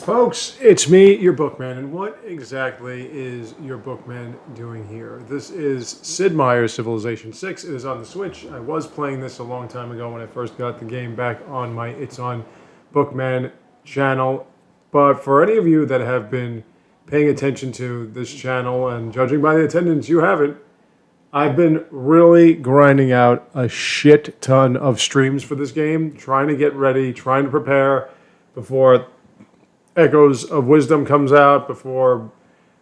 Folks, it's me, your Bookman, and what exactly is your Bookman doing here? This is Sid Meier's Civilization 6. It is on the Switch. I was playing this a long time ago when I first got the game back on my It's On Bookman channel. But for any of you that have been paying attention to this channel, and judging by the attendance, you haven't, I've been really grinding out a shit ton of streams for this game, trying to get ready, trying to prepare before Echoes of Wisdom comes out, before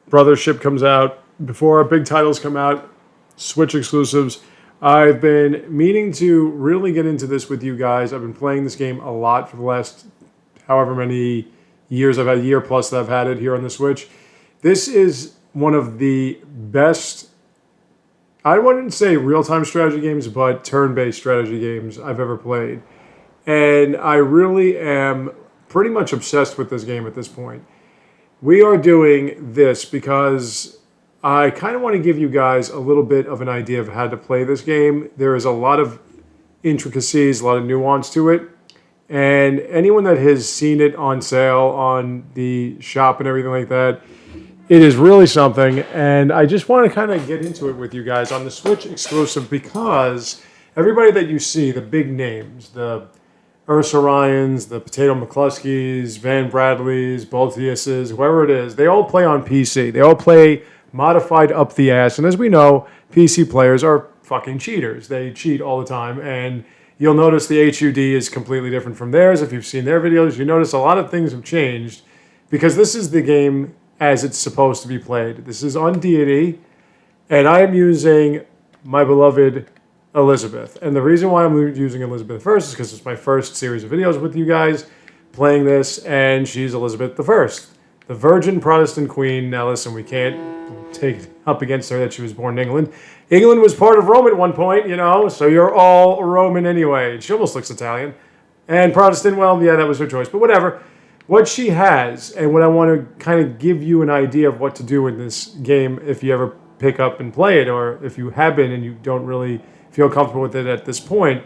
Brothership comes out, before big titles come out, Switch exclusives. I've been meaning to really get into this with you guys. I've been playing this game a lot for the last however many years. I've had a year plus that I've had it here on the Switch. This is one of the best, I wouldn't say real-time strategy games, but turn-based strategy games I've ever played. And I really am pretty much obsessed with this game at this point. We are doing this because I kind of want to give you guys a little bit of an idea of how to play this game. There is a lot of intricacies, a lot of nuance to it. And anyone that has seen it on sale on the shop and everything like that, it is really something. And I just want to kind of get into it with you guys on the Switch exclusive because everybody that you see, the big names, the Ursa Ryans, the Potato McCluskeys, Van Bradleys, Boltiuses, whoever it is, they all play on PC. They all play modified up the ass. And as we know, PC players are fucking cheaters. They cheat all the time. And you'll notice the HUD is completely different from theirs. If you've seen their videos, you notice a lot of things have changed because this is the game as it's supposed to be played. This is on Deity, and I am using my beloved Elizabeth. And the reason why I'm using Elizabeth first is because it's my first series of videos with you guys playing this, and she's Elizabeth the First, the Virgin Protestant Queen. Now listen, we can't take it up against her that she was born in England. England was part of Rome at one point, you know, so you're all Roman anyway. She almost looks Italian. And Protestant, well, yeah, that was her choice, but whatever. What she has, and what I want to kind of give you an idea of what to do in this game if you ever pick up and play it, or if you have been and you don't really feel comfortable with it at this point,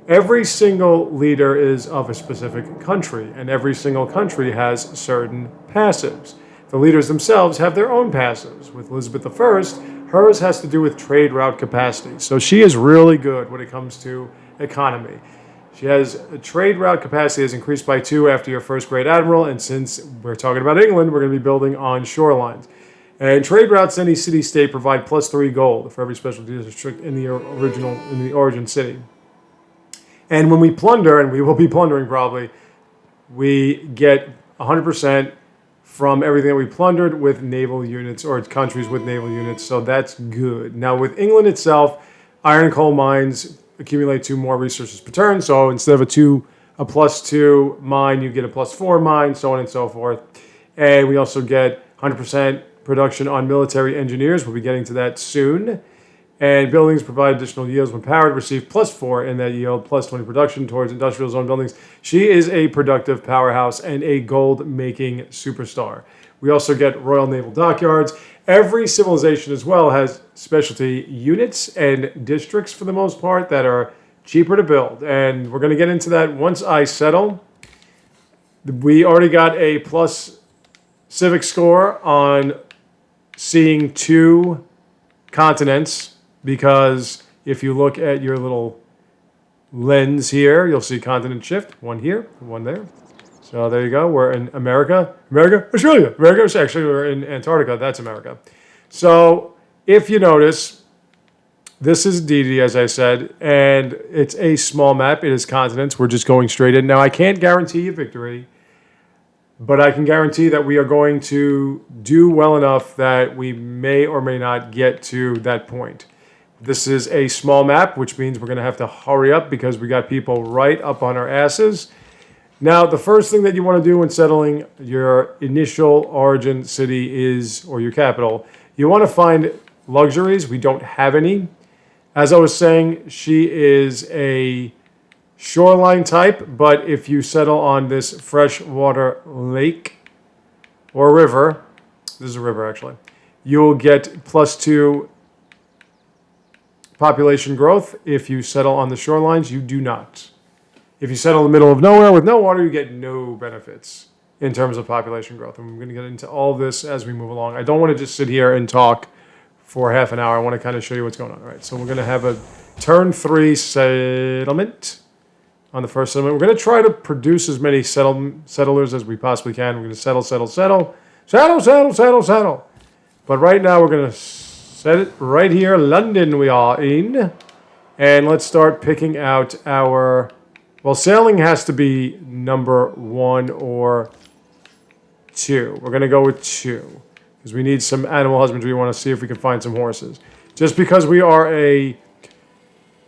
every single leader is of a specific country, and every single country has certain passives. The leaders themselves have their own passives. With Elizabeth I, hers has to do with trade route capacity. So she is really good when it comes to economy. She has a trade route capacity has increased by 2 after your first great admiral, and since we're talking about England, we're going to be building on shorelines. And trade routes in any city-state provide +3 gold for every special district in the origin city. And when we plunder, and we will be plundering probably, we get 100% from everything that we plundered with naval units, or countries with naval units, so that's good. Now with England itself, iron and coal mines accumulate 2 more resources per turn, so instead of a +2 mine, you get a +4 mine, so on and so forth. And we also get 100% production on military engineers. We'll be getting to that soon. And buildings provide additional yields when powered, receive +4 in that yield, +20 production towards industrial zone buildings. She is a productive powerhouse and a gold-making superstar. We also get Royal Naval Dockyards. Every civilization as well has specialty units and districts for the most part that are cheaper to build. And we're going to get into that once I settle. We already got a plus civic score on seeing 2 continents, because if you look at your little lens here, you'll see continent shift. 1 here, 1 there. So there you go. We're in America, Australia. Actually, we're in Antarctica. That's America. So if you notice, this is Deity, as I said, and it's a small map. It is continents. We're just going straight in. Now, I can't guarantee you victory, but I can guarantee that we are going to do well enough that we may or may not get to that point. This is a small map, which means we're going to have to hurry up because we got people right up on our asses. Now, the first thing that you want to do when settling your initial origin city is, or your capital, you want to find luxuries. We don't have any. As I was saying, she is a shoreline type, but if you settle on this freshwater lake or river, this is a river actually, you'll get +2 population growth. If you settle on the shorelines, you do not. If you settle in the middle of nowhere with no water, you get no benefits. in terms of population growth. And we're going to get into all this as we move along. I don't want to just sit here and talk for half an hour. I want to kind of show you what's going on. All right, so we're going to have a turn 3 settlement on the first settlement. We're going to try to produce as many settlers as we possibly can. We're going to settle. But right now we're going to set it right here. London we are in. And let's start picking out our... Well, sailing has to be number 1 or 2. We're going to go with 2. Because we need some animal husbandry. We want to see if we can find some horses. Just because we are a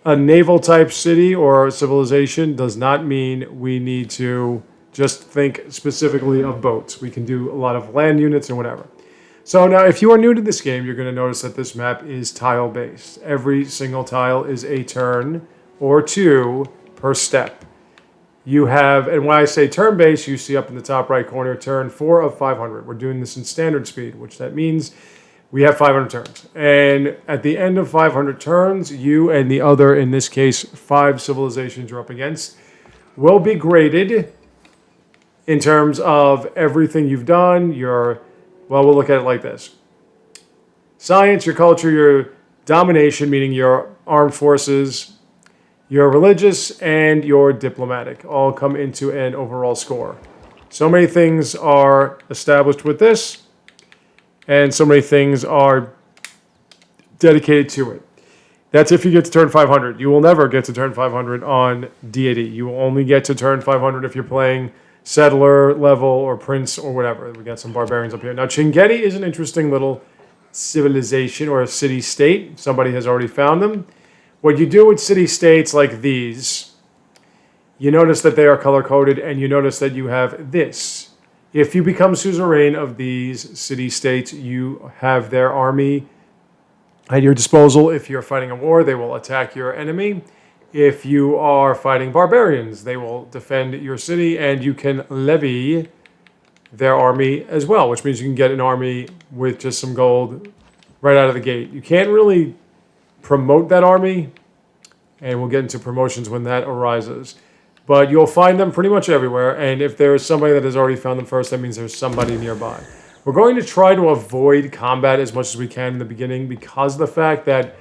naval type city or civilization does not mean we need to just think specifically of boats. We can do a lot of land units and whatever. So now if you are new to this game, you're going to notice that this map is tile based. Every single tile is a turn or 2 per step. You have, and when I say turn based, you see up in the top right corner, turn 4 of 500. We're doing this in standard speed, which that means we have 500 turns. And at the end of 500 turns, you and the other, in this case, 5 civilizations you're up against, will be graded in terms of everything you've done. Well, we'll look at it like this. Science, your culture, your domination, meaning your armed forces, your religious, and your diplomatic all come into an overall score. So many things are established with this, and so many things are dedicated to it. That's if you get to turn 500. You will never get to turn 500 on Deity. You will only get to turn 500 if you're playing settler level or prince or whatever. We got some barbarians up here. Now, Chinguetti is an interesting little civilization or a city-state. Somebody has already found them. What you do with city-states like these, you notice that they are color-coded, and you notice that you have this. If you become suzerain of these city-states, you have their army at your disposal. If you're fighting a war, they will attack your enemy. If you are fighting barbarians, they will defend your city, and you can levy their army as well, which means you can get an army with just some gold right out of the gate. You can't really promote that army, and we'll get into promotions when that arises. But you'll find them pretty much everywhere, and if there's somebody that has already found them first, that means there's somebody nearby. We're going to try to avoid combat as much as we can in the beginning because of the fact that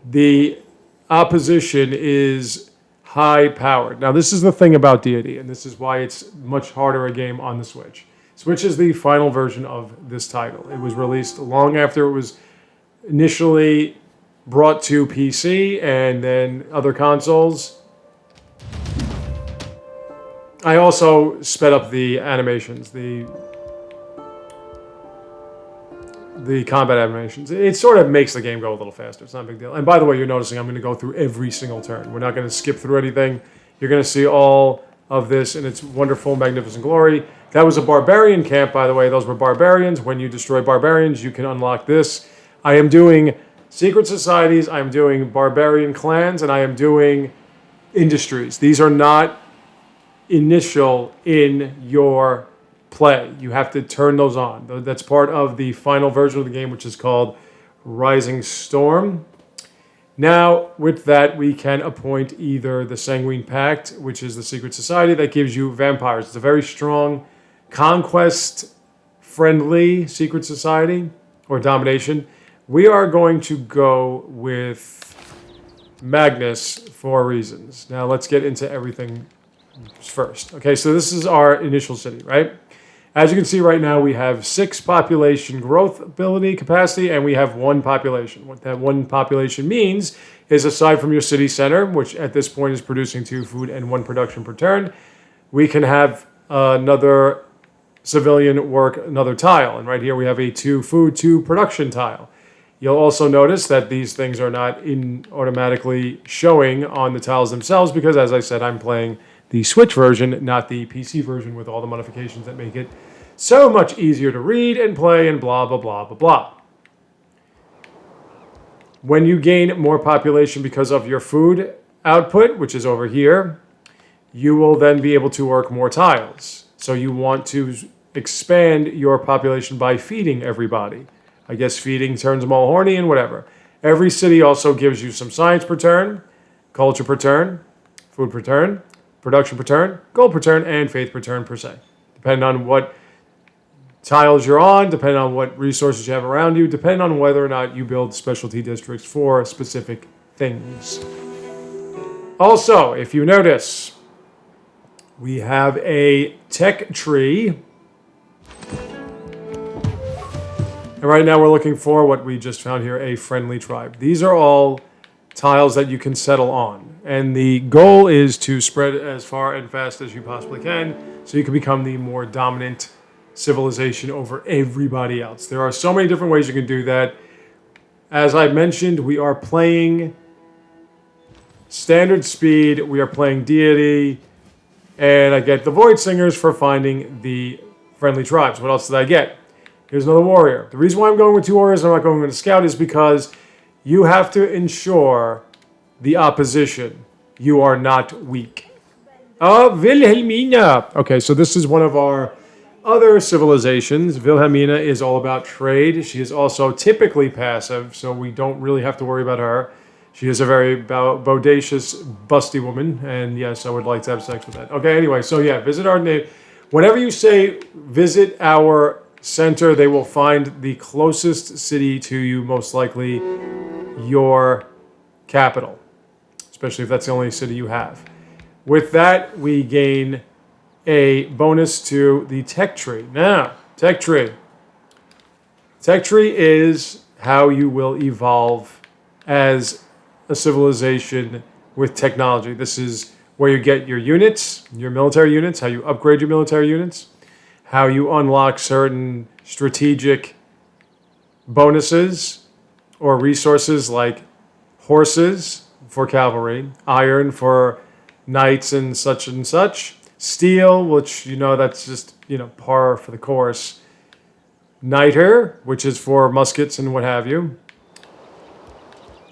the opposition is high-powered. Now, this is the thing about Deity, and this is why it's much harder a game on the Switch. Switch is the final version of this title. It was released long after it was initially brought to PC and then other consoles. I also sped up the animations, the combat animations. It sort of makes the game go a little faster. It's not a big deal. And by the way, you're noticing I'm going to go through every single turn. We're not going to skip through anything. You're going to see all of this in its wonderful, magnificent glory. That was a barbarian camp, by the way. Those were barbarians. When you destroy barbarians, you can unlock this. I am doing secret societies. I am doing barbarian clans. And I am doing industries. These are not initial in your play. You have to turn those on. That's part of the final version of the game, which is called Rising Storm. Now, with that, we can appoint either the Sanguine Pact, which is the secret society that gives you vampires. It's a very strong, conquest-friendly secret society, or domination. We are going to go with Magnus for reasons. Now, let's get into everything first. Okay, so this is our initial city, right? As you can see right now, we have 6 population growth ability capacity, and we have 1 population. What that 1 population means is, aside from your city center, which at this point is producing 2 food and 1 production per turn, we can have another civilian work another tile. And right here we have a 2 food, 2 production tile. You'll also notice that these things are not automatically showing on the tiles themselves because, as I said, I'm playing the Switch version, not the PC version with all the modifications that make it so much easier to read and play and blah, blah, blah, blah, blah. When you gain more population because of your food output, which is over here, you will then be able to work more tiles. So you want to expand your population by feeding everybody. I guess feeding turns them all horny and whatever. Every city also gives you some science per turn, culture per turn, food per turn, production per turn, gold per turn, and faith per turn per se, depending on what tiles you're on, depending on what resources you have around you, depending on whether or not you build specialty districts for specific things. Also, if you notice, we have a tech tree. And right now we're looking for what we just found here, a friendly tribe. These are all tiles that you can settle on. And the goal is to spread as far and fast as you possibly can so you can become the more dominant civilization over everybody else. There are so many different ways you can do that. As I mentioned, we are playing standard speed, we are playing Deity, and I get the Void Singers for finding the friendly tribes. What else did I get? Here's another warrior. The reason why I'm going with 2 warriors and I'm not going with a scout is because you have to ensure the opposition. You are not weak. Oh, Wilhelmina. Okay, so this is one of our other civilizations. Wilhelmina is all about trade. She is also typically passive, so we don't really have to worry about her. She is a very bodacious, busty woman, and yes, I would like to have sex with that. Okay, anyway, so yeah, visit our name. Whenever you say visit our center, they will find the closest city to you, most likely your capital, especially if that's the only city you have. With that, we gain a bonus to the tech tree. Now, tech tree. Tech tree is how you will evolve as a civilization with technology. This is where you get your units, your military units, how you upgrade your military units, how you unlock certain strategic bonuses or resources like horses for cavalry, iron for knights and such, steel, which, that's just, par for the course, niter, which is for muskets and what have you,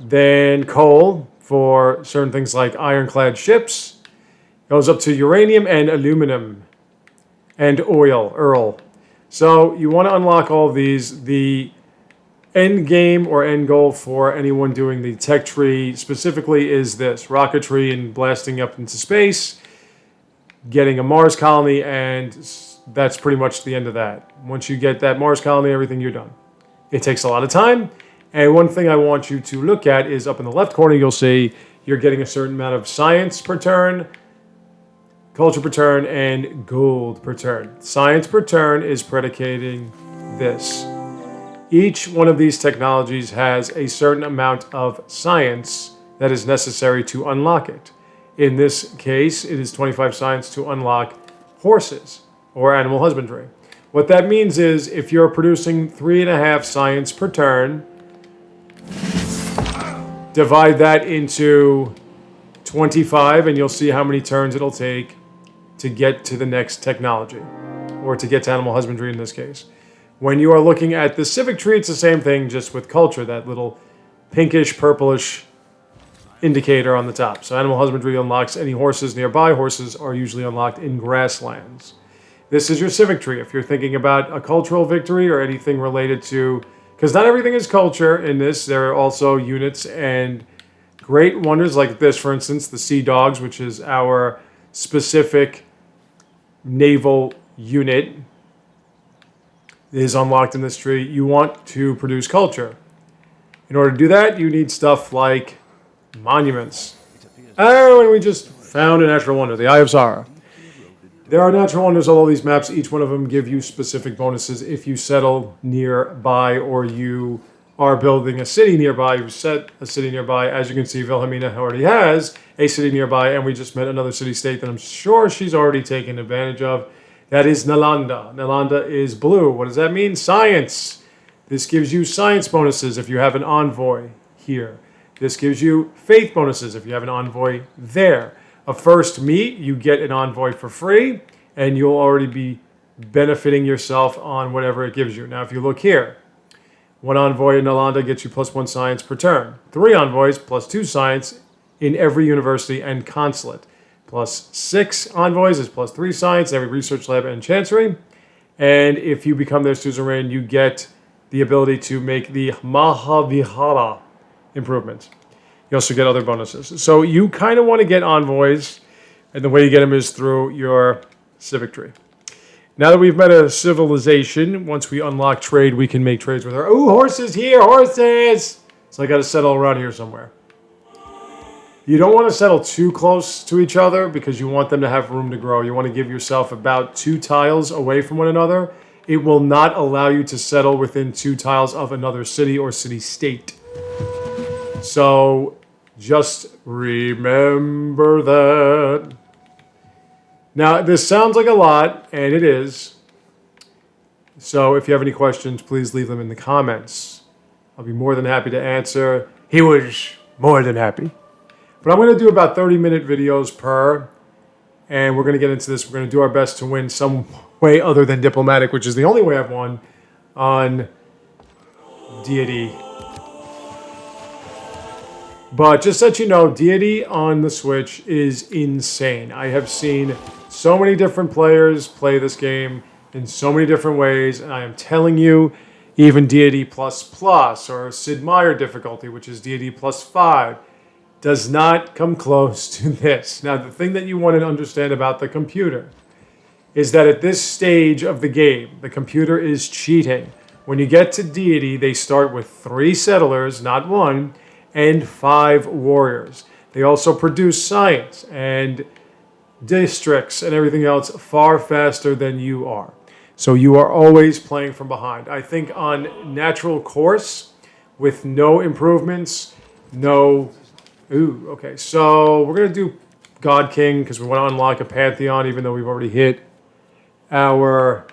then coal for certain things like ironclad ships, goes up to uranium and aluminum and oil. So you want to unlock all of these. The end game or end goal for anyone doing the tech tree specifically is this: rocketry and blasting up into space, getting a Mars colony, and that's pretty much the end of that. Once you get that Mars colony, everything, you're done. It takes a lot of time, and one thing I want you to look at is up in the left corner, you'll see you're getting a certain amount of science per turn, culture per turn, and gold per turn. Science per turn is predicating this. Each one of these technologies has a certain amount of science that is necessary to unlock it. In this case, it is 25 science to unlock horses or animal husbandry. What that means is if you're producing 3.5 science per turn, divide that into 25 and you'll see how many turns it'll take to get to the next technology, or to get to animal husbandry in this case. When you are looking at the civic tree, it's the same thing, just with culture, that little pinkish, purplish indicator on the top. So animal husbandry unlocks any horses nearby. Horses are usually unlocked in grasslands. This is your civic tree. If you're thinking about a cultural victory or anything related to, because not everything is culture in this, there are also units and great wonders like this, for instance, the Sea Dogs, which is our specific naval unit, is unlocked in this tree. You want to produce culture. In order to do that, you need stuff like monuments. Oh, and we just found a natural wonder, the Eye of Zara. There are natural wonders on all these maps. Each one of them give you specific bonuses if you settle nearby or you are building a city nearby. You set a city nearby. As you can see, Wilhelmina already has a city nearby, and we just met another city-state that I'm sure she's already taken advantage of. That is Nalanda. Nalanda is blue. What does that mean? Science. This gives you science bonuses if you have an envoy here. This gives you faith bonuses if you have an envoy there. A first meet, you get an envoy for free, and you'll already be benefiting yourself on whatever it gives you. Now, if you look here, 1 envoy in Nalanda gets you +1 science per turn. 3 envoys +2 science in every university and consulate. +6 envoys is +3 science in every research lab and chancery. And if you become their suzerain, you get the ability to make the Mahavihara improvements. You also get other bonuses. So you kind of want to get envoys, and the way you get them is through your civic tree. Now that we've met a civilization, once we unlock trade, we can make trades with her. Ooh, horses here, horses! So I got to settle around here somewhere. You don't want to settle too close to each other because you want them to have room to grow. You want to give yourself about 2 tiles away from one another. It will not allow you to settle within 2 tiles of another city or city-state. So just remember that. Now, this sounds like a lot, and it is. So if you have any questions, please leave them in the comments. I'll be more than happy to answer. He was more than happy. But I'm going to do about 30-minute videos per, and we're going to get into this. We're going to do our best to win some way other than diplomatic, which is the only way I've won on Deity. But just so that you know, Deity on the Switch is insane. I have seen so many different players play this game in so many different ways, and I am telling you, even Deity++ or Sid Meier difficulty, which is Deity +5, does not come close to this. Now, the thing that you want to understand about the computer is that at this stage of the game, the computer is cheating. When you get to Deity, they start with 3 settlers, not 1, and 5 warriors. They also produce science and districts and everything else far faster than you are. So you are always playing from behind. I think on natural course, with no improvements, no... Ooh, okay. So we're going to do God King because we want to unlock a Pantheon, even though we've already hit our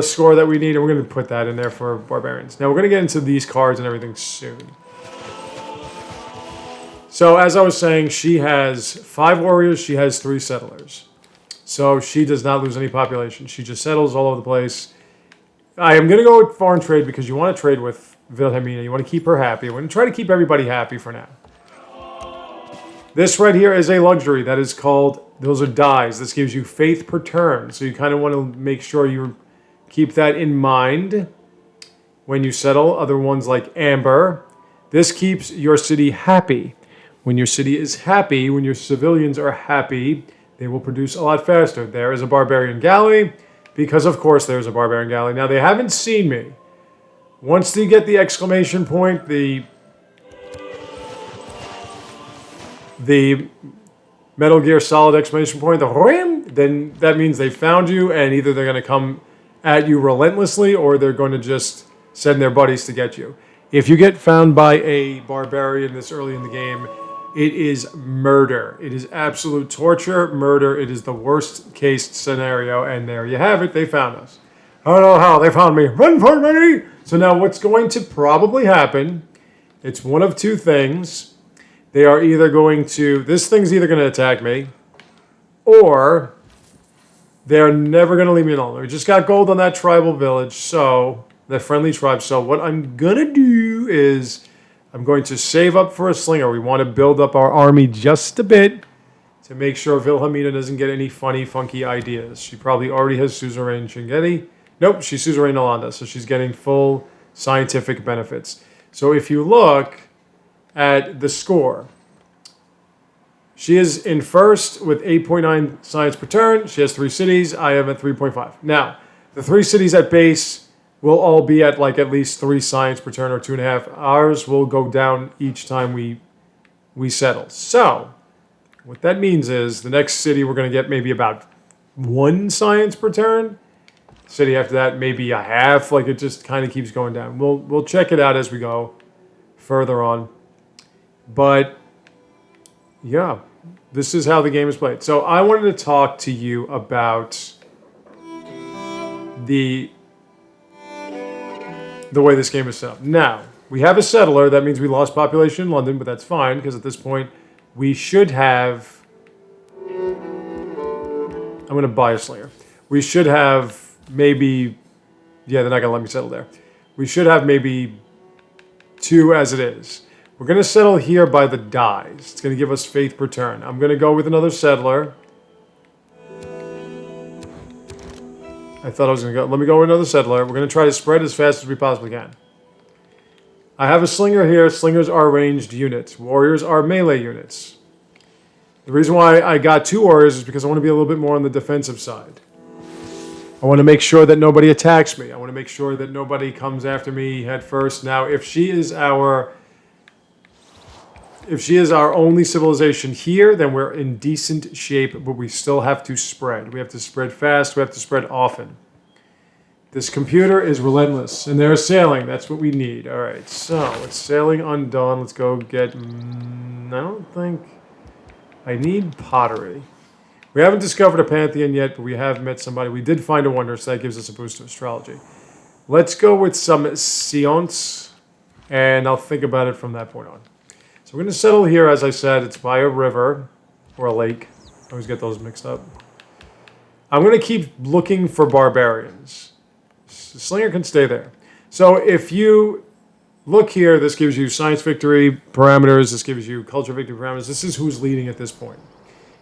score that we need. And we're going to put that in there for Barbarians. Now we're going to get into these cards and everything soon. So as I was saying, she has 5 warriors. She has 3 settlers. So she does not lose any population. She just settles all over the place. I am going to go with foreign trade because you want to trade with Wilhelmina. You want to keep her happy. We're going to try to keep everybody happy for now. This right here is a luxury that is called, those are dies. This gives you faith per turn. So you kind of want to make sure you keep that in mind when you settle. Other ones like Amber. This keeps your city happy. When your city is happy, when your civilians are happy, they will produce a lot faster. There is a barbarian galley, because of course there's a barbarian galley. Now they haven't seen me. Once you get the exclamation point, the Metal Gear Solid exclamation point, the wham, then that means they found you, and either they're going to come at you relentlessly, or they're going to just send their buddies to get you. If you get found by a barbarian this early in the game, it is murder. It is absolute torture, murder. It is the worst case scenario, and there you have it. They found us. I don't know how they found me. Run for me! So now what's going to probably happen, it's one of 2 things. They are either going to, this thing's either going to attack me, or they're never going to leave me alone. We just got gold on that tribal village, so, the friendly tribe. So what I'm going to do is, I'm going to save up for a slinger. We want to build up our army just a bit to make sure Wilhelmina doesn't get any funny, funky ideas. She probably already has suzerain Chingetti. Nope, she's suzerain Nalanda, so she's getting full scientific benefits. So if you look at the score, she is in first with 8.9 science per turn. She has 3 cities. I am at 3.5. Now, the 3 cities at base will all be at like at least 3 science per turn or 2.5. Ours will go down each time we settle. So, what that means is the next city we're going to get maybe about 1 science per turn. City after that maybe a half. Like it just kind of keeps going down. We'll check it out as we go further on. But yeah, this is how the game is played. So I wanted to talk to you about the way this game is set up. Now, we have a settler. That means we lost population in London, but that's fine because at this point we should have... I'm going to buy a slinger. We should have maybe... Yeah, they're not going to let me settle there. We should have maybe 2 as it is. We're going to settle here by the dies. It's going to give us faith per turn. I'm going to go with another settler. I thought I was going to go... Let me go with another settler. We're going to try to spread as fast as we possibly can. I have a slinger here. Slingers are ranged units. Warriors are melee units. The reason why I got 2 warriors is because I want to be a little bit more on the defensive side. I want to make sure that nobody attacks me. I want to make sure that nobody comes after me head first. Now, if she is our only civilization here, then we're in decent shape, but we still have to spread. We have to spread fast. We have to spread often. This computer is relentless, and they're sailing. That's what we need. All right, so it's sailing undone. Let's go get... I don't think... I need pottery. We haven't discovered a pantheon yet, but we have met somebody. We did find a wonder, so that gives us a boost to astrology. Let's go with some science, and I'll think about it from that point on. So we're going to settle here. As I said, it's by a river or a lake. I always get those mixed up. I'm going to keep looking for barbarians. Slinger can stay there. So if you look here, this gives you science victory parameters. This gives you culture victory parameters. This is who's leading at this point.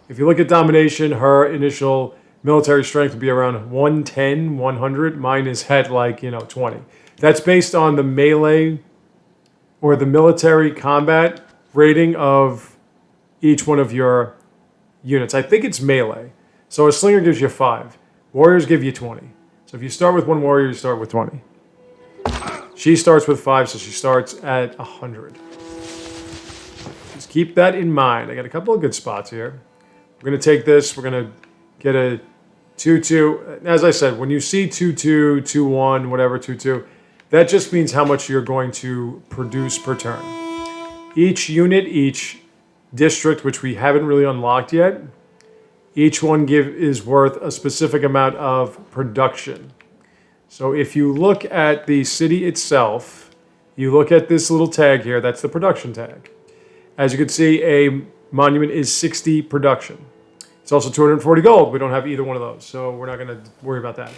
If you look at domination, her initial military strength would be around 110, 100. Mine is at 20. That's based on the melee or the military combat rating of each one of your units. I think it's melee. So a slinger gives you 5. Warriors give you 20. So if you start with 1 warrior, you start with 20. She starts with 5, so she starts at 100. Just keep that in mind. I got a couple of good spots here. We're going to take this. We're going to get a 2-2. As I said, when you see 2-2, 2-1, whatever, 2-2, that just means how much you're going to produce per turn. Each unit, each district, which we haven't really unlocked yet, each one is worth a specific amount of production. So if you look at the city itself, you look at this little tag here, that's the production tag. As you can see, a monument is 60 production. It's also 240 gold. We don't have either one of those, so we're not going to worry about that.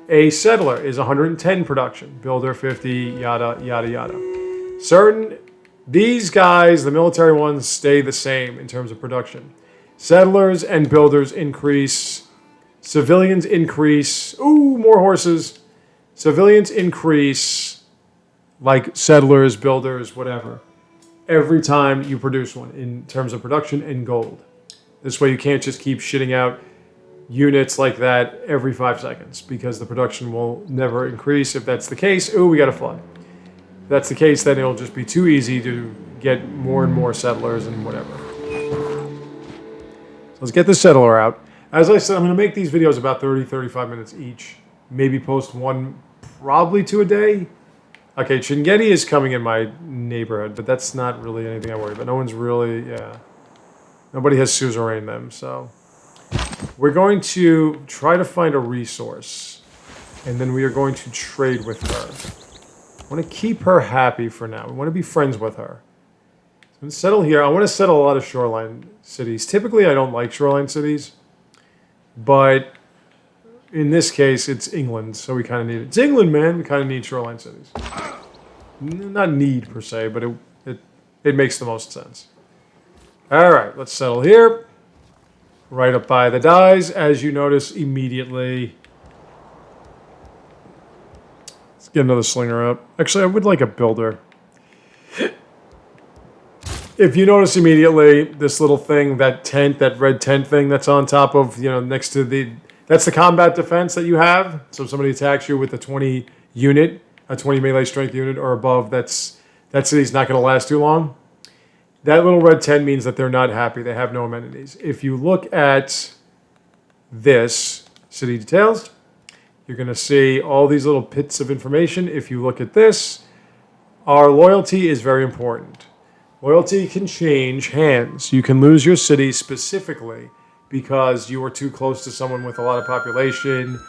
A settler is 110 production. Builder 50, yada, yada, yada. These guys, the military ones, stay the same in terms of production. Settlers and builders increase. Civilians increase. Ooh, more horses. Civilians increase like settlers, builders, whatever, every time you produce one in terms of production and gold. This way you can't just keep shitting out units like that every 5 seconds because the production will never increase. If that's the case, ooh, we got a flood. If that's the case, then it'll just be too easy to get more and more settlers and whatever. Let's get the settler out. As I said, I'm going to make these videos about 30, 35 minutes each. Maybe post 1, probably 2 a day. Okay, Chingeti is coming in my neighborhood, but that's not really anything I worry about. No one's really, nobody has suzerain them, so. We're going to try to find a resource, and then we are going to trade with her. I want to keep her happy for now. We want to be friends with her. So I'm going to settle here. I want to settle a lot of shoreline cities. Typically, I don't like shoreline cities, but in this case, it's England, so we kind of need it. It's England, man. We kind of need shoreline cities. Not need, per se, but it makes the most sense. All right, let's settle here. Right up by the dies, as you notice immediately. Let's get another slinger up. Actually, I would like a builder. If you notice immediately, this little thing, that tent, that red tent thing that's on top of, next to that's the combat defense that you have. So if somebody attacks you with a 20 unit, a 20 melee strength unit or above, that city's not going to last too long. That little red tent means that they're not happy. They have no amenities. If you look at this, city details, you're going to see all these little bits of information. If you look at this, our loyalty is very important. Loyalty can change hands. You can lose your city specifically because you are too close to someone with a lot of population.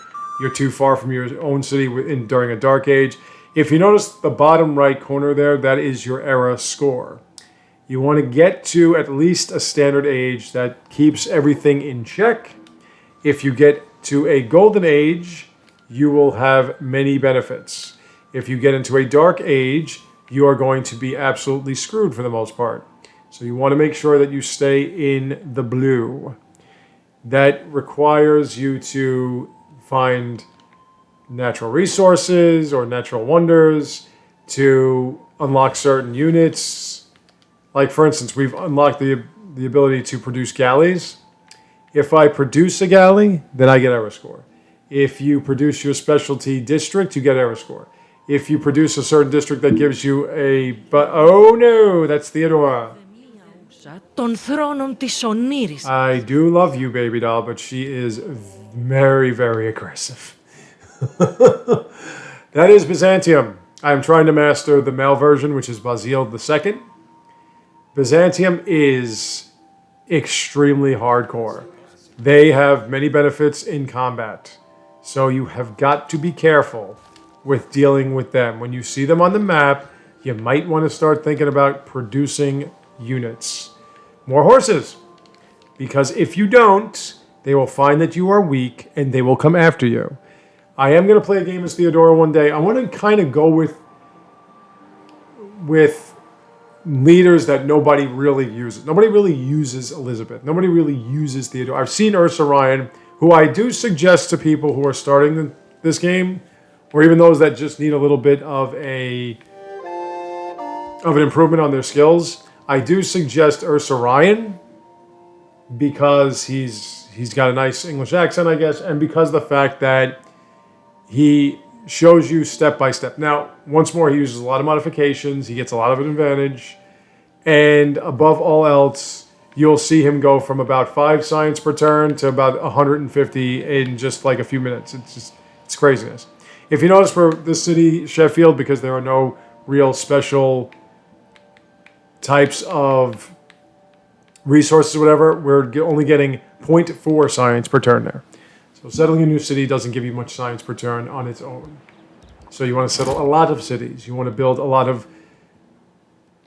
You're too far from your own city during a dark age. If you notice the bottom right corner there, that is your era score. You want to get to at least a standard age that keeps everything in check. If you get to a golden age, you will have many benefits. If you get into a dark age, you are going to be absolutely screwed for the most part. So you want to make sure that you stay in the blue. That requires you to find natural resources or natural wonders to unlock certain units. Like, for instance, we've unlocked the ability to produce galleys. If I produce a galley, then I get error score. If you produce your specialty district, you get error score. If you produce a certain district that gives you a... But oh no, that's Theodora. I do love you, baby doll, but she is very, very aggressive. That is Byzantium. I'm trying to master the male version, which is Basil II. Byzantium is extremely hardcore. They have many benefits in combat. So you have got to be careful with dealing with them. When you see them on the map, you might want to start thinking about producing units. More horses. Because if you don't, they will find that you are weak and they will come after you. I am going to play a game as Theodora one day. I want to kind of go with leaders that nobody really uses. Nobody really uses Elizabeth. Nobody really uses Theodora. I've seen Ursa Ryan, who I do suggest to people who are starting this game, or even those that just need a little bit of an improvement on their skills. I do suggest Ursa Ryan because he's got a nice English accent, I guess, and because of the fact that he shows you step by step. Now, once more, he uses a lot of modifications. He gets a lot of an advantage. And above all else, you'll see him go from about 5 science per turn to about 150 in just like a few minutes. It's craziness. If you notice for this city, Sheffield, because there are no real special types of resources or whatever, we're only getting 0.4 science per turn there. So settling a new city doesn't give you much science per turn on its own. So you want to settle a lot of cities. You want to build a lot of...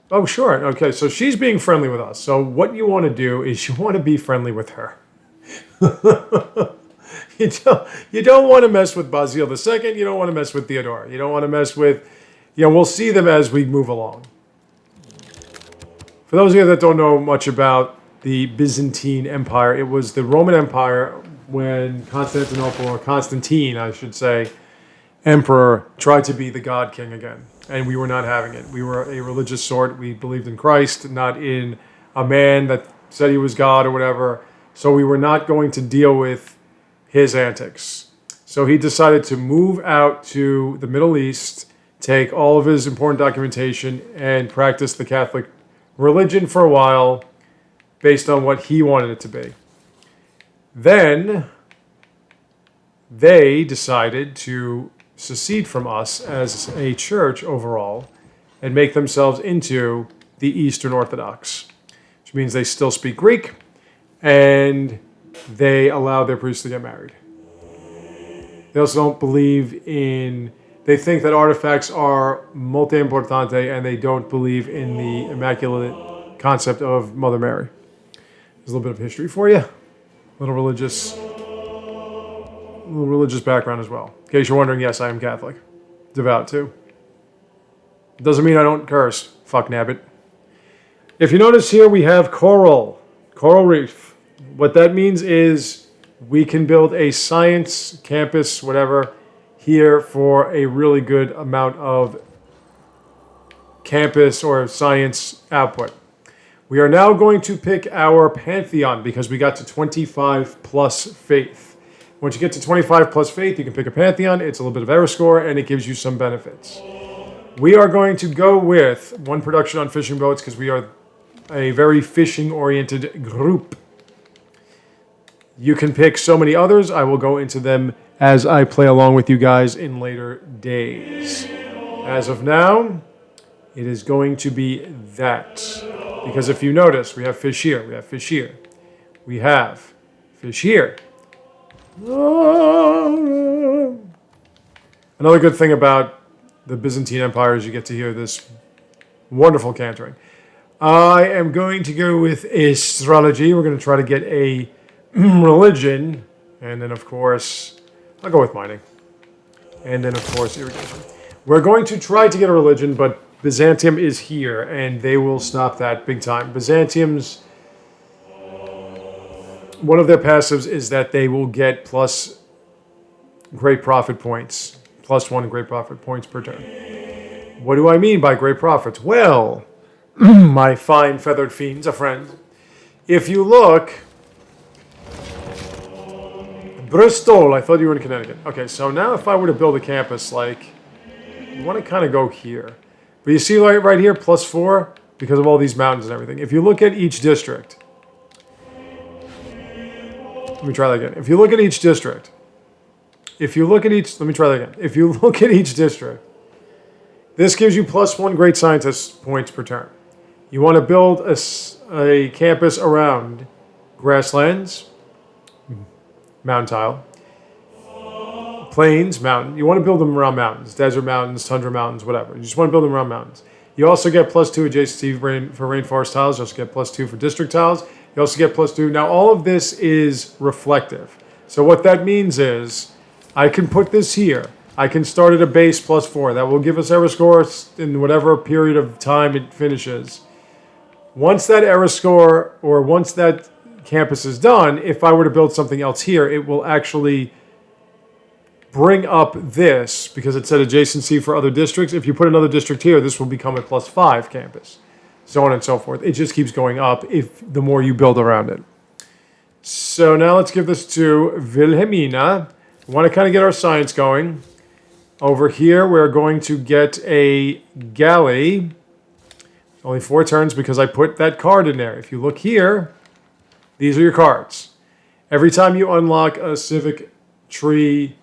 Oh, sure. Okay, so she's being friendly with us. So what you want to do is you want to be friendly with her. You don't want to mess with Basil II. You don't want to mess with Theodora. You don't want to mess with... we'll see them as we move along. For those of you that don't know much about the Byzantine Empire, it was the Roman Empire when Constantinople, or Constantine, I should say, emperor, tried to be the god king again. And we were not having it. We were a religious sort. We believed in Christ, not in a man that said he was God or whatever. So we were not going to deal with his antics. So he decided to move out to the Middle East, take all of his important documentation, and practice the Catholic religion for a while based on what he wanted it to be. Then they decided to secede from us as a church overall and make themselves into the Eastern Orthodox, which means they still speak Greek and they allow their priests to get married. They also don't believe in... They think that artifacts are molto importante and they don't believe in the immaculate concept of Mother Mary. There's a little bit of history for you. A little religious background as well. In case you're wondering, yes, I am Catholic. Devout too. Doesn't mean I don't curse. Fuck nabbit. If you notice here, we have coral reef. What that means is we can build a science campus, whatever, here for a really good amount of campus or science output. We are now going to pick our pantheon because we got to 25 plus faith. Once you get to 25 plus faith, you can pick a pantheon. It's a little bit of error score, and it gives you some benefits. We are going to go with one production on fishing boats because we are a very fishing-oriented group. You can pick so many others. I will go into them as I play along with you guys in later days. As of now, it is going to be that. Because if you notice, we have fish here, we have fish here, we have fish here. Another good thing about the Byzantine Empire is you get to hear this wonderful cantering. I am going to go with astrology. We're going to try to get a religion. And then, of course, I'll go with mining. And then, of course, irrigation. We're going to try to get a religion, but Byzantium is here, and they will stop that big time. Byzantium's... One of their passives is that they will get plus great profit points. Plus 1 great profit points per turn. What do I mean by great profits? Well, my fine feathered fiends, a friend. If you look, Bristol. I thought you were in Connecticut. Okay, so now if I were to build a campus, like, you want to kind of go here. But you see right here, +4, because of all these mountains and everything. If you look at each district, let me try that again. If you look at each district, let me try that again. If you look at each district, this gives you +1 great scientist points per turn. You want to build a campus around grasslands, mountain tile, plains, mountain. You want to build them around mountains, desert mountains, tundra mountains, whatever. You just want to build them around mountains. You also get +2 adjacency for rainforest tiles. You also get +2 for district tiles. You also get +2. Now, all of this is reflective. So what that means is I can put this here. I can start at a base +4. That will give us error score in whatever period of time it finishes. Once that error score, or once that campus is done, if I were to build something else here, it will actually bring up this, because it said adjacency for other districts. If you put another district here, this will become a +5 campus, so on and so forth. It just keeps going up the more you build around it. So now let's give this to Wilhelmina. We want to kind of get our science going. Over here, we're going to get a galley. Only 4 turns because I put that card in there. If you look here, these are your cards. Every time you unlock a civic tree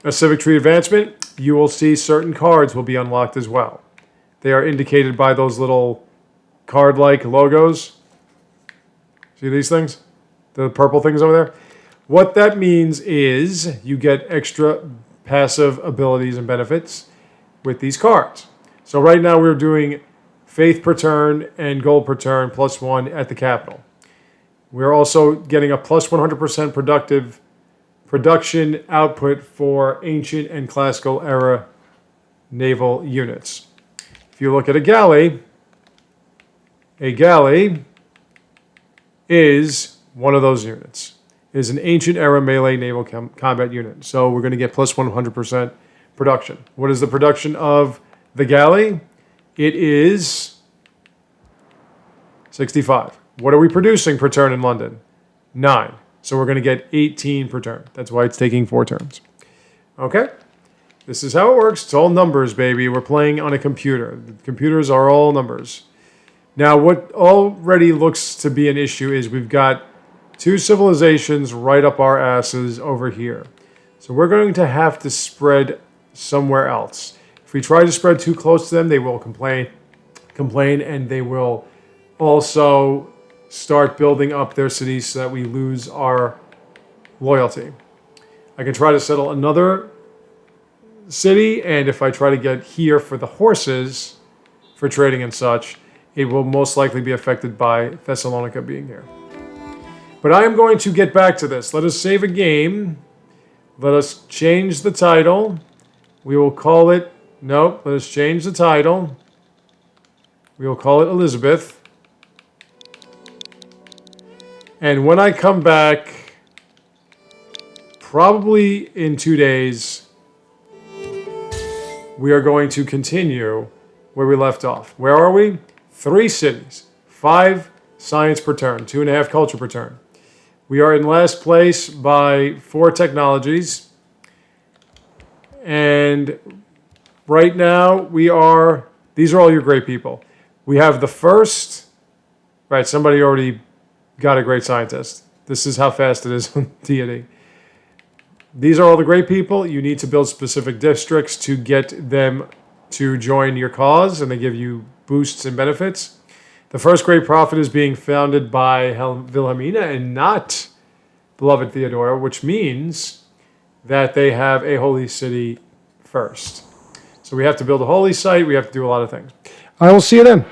advancement, you will see certain cards will be unlocked as well. They are indicated by those little card-like logos. See these things? The purple things over there? What that means is you get extra passive abilities and benefits with these cards. So right now we're doing faith per turn and gold per turn +1 at the capital. We're also getting a +100% production output for ancient and classical era naval units. If you look at a galley is one of those units. It is an ancient era melee naval combat unit. So we're going to get +100% production. What is the production of the galley? It is 65. What are we producing per turn in London? 9. So we're going to get 18 per turn. That's why it's taking 4 turns. Okay? This is how it works. It's all numbers, baby. We're playing on a computer. The computers are all numbers. Now, what already looks to be an issue is we've got 2 civilizations right up our asses over here. So we're going to have to spread somewhere else. If we try to spread too close to them, they will complain, and they will also start building up their cities so that we lose our loyalty. I can try to settle another city, and if I try to get here for the horses, for trading and such, it will most likely be affected by Thessalonica being here. But I am going to get back to this. Let us save a game. Let us change the title. We will call it... Nope, let us change the title. We will call it Elizabeth. And when I come back, probably in 2 days, we are going to continue where we left off. Where are we? 3 cities, 5 science per turn, 2.5 culture per turn. We are in last place by 4 technologies. And right now, these are all your great people. We have the first, right, somebody already got a great scientist. This is how fast it is on Deity. These are all the great people. You need to build specific districts to get them to join your cause, and they give you boosts and benefits. The first great prophet is being founded by Wilhelmina and not beloved Theodora, which means that they have a holy city first. So we have to build a holy site. We have to do a lot of things. I will see you then.